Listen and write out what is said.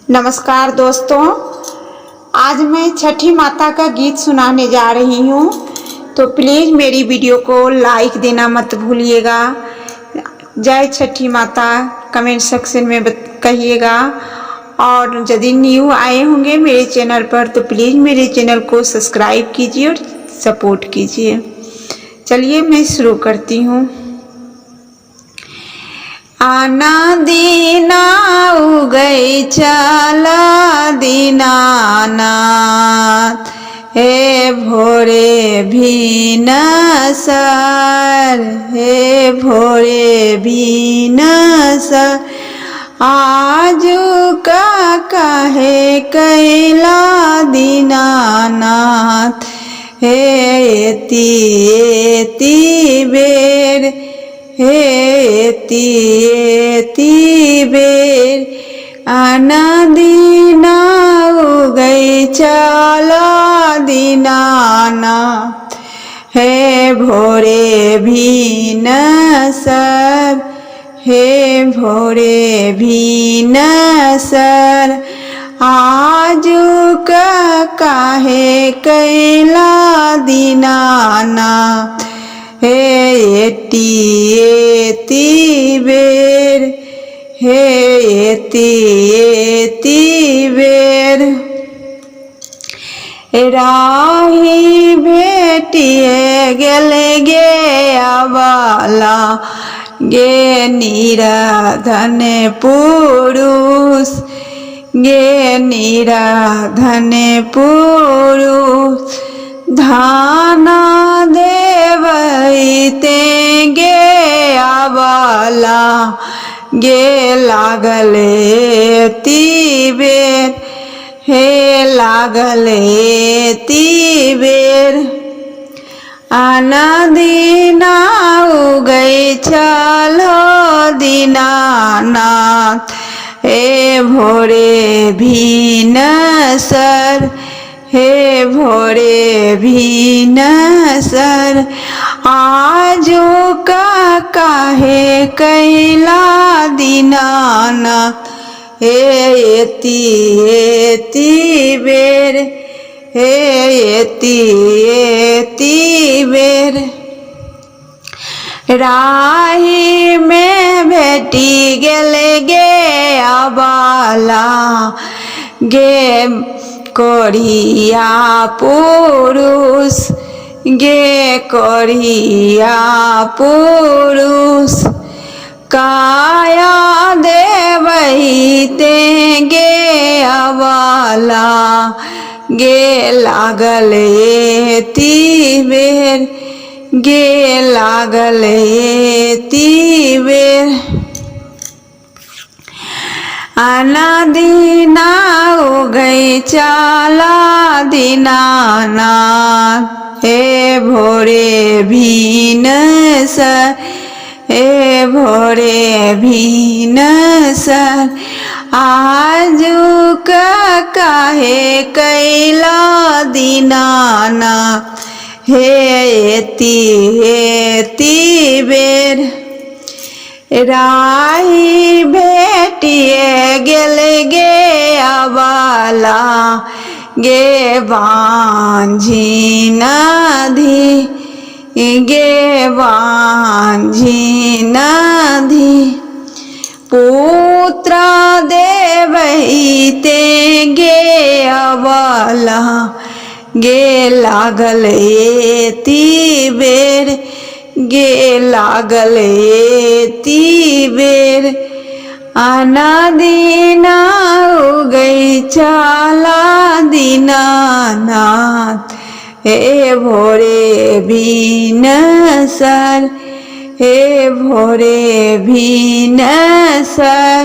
नमस्कार दोस्तों, आज मैं छठी माता का गीत सुनाने जा रही हूँ। तो प्लीज़ मेरी वीडियो को लाइक देना मत भूलिएगा। जय छठी माता कमेंट सेक्शन में कहिएगा। और यदि न्यू आए होंगे मेरे चैनल पर तो प्लीज़ मेरे चैनल को सब्सक्राइब कीजिए और सपोर्ट कीजिए। चलिए मैं शुरू करती हूँ। आना दीना उगई चला दीनानाथ, हे भोरे भी नसर, हे भोरे भी नसर। आजू का कहे कैला दीनानाथ, हे एती एती बेर, हे एती एती बेर। आना दीना उगई चला दीनानाथ, हे भोरे भी नसर, हे भोरे भी नसर। आजू का काहे कैला दीनानाथ, हे एती एती बेर, हे एती एती बेर। राही भेटिए गेले गे आवाला, गे निराधन पुरुष, गे निराधन पुरुष। धाना देवते गे आवाला, गे लागले तीबेर, हे लागले तीबेर। आना दीना उगई चलो दीनानाथ, हे भोरे भी नसर, हे भोरे भी नसर। आजू का काहे कैला दीनानाथ, हे एती एती बेर, हे एती एती बेर। राही में भेटी गेले गे आबाला, गे कोढ़िया पुरुष, गे कोढ़िया पुरुष। काया देवही ते गे आवाला, गे लागले तीबेर, गे लागले तीबेर। आना दीना उगई चला दीनानाथ, हे भोरे भी नसर, हे भोरे भी नसर। आजू का काहे कैला दीनानाथ, हे एती एती बेर। राही भेटिए गेले गे आवाला, गे बांझी नदी, गे बांझी नदी। पुत्र देवही ते गे आवाला, गे लागले तीबेर, गे लागले तीबेर। आना दीना उगई चला दीनानाथ, हे भोरे भी नसर, हे भोरे भी नसर।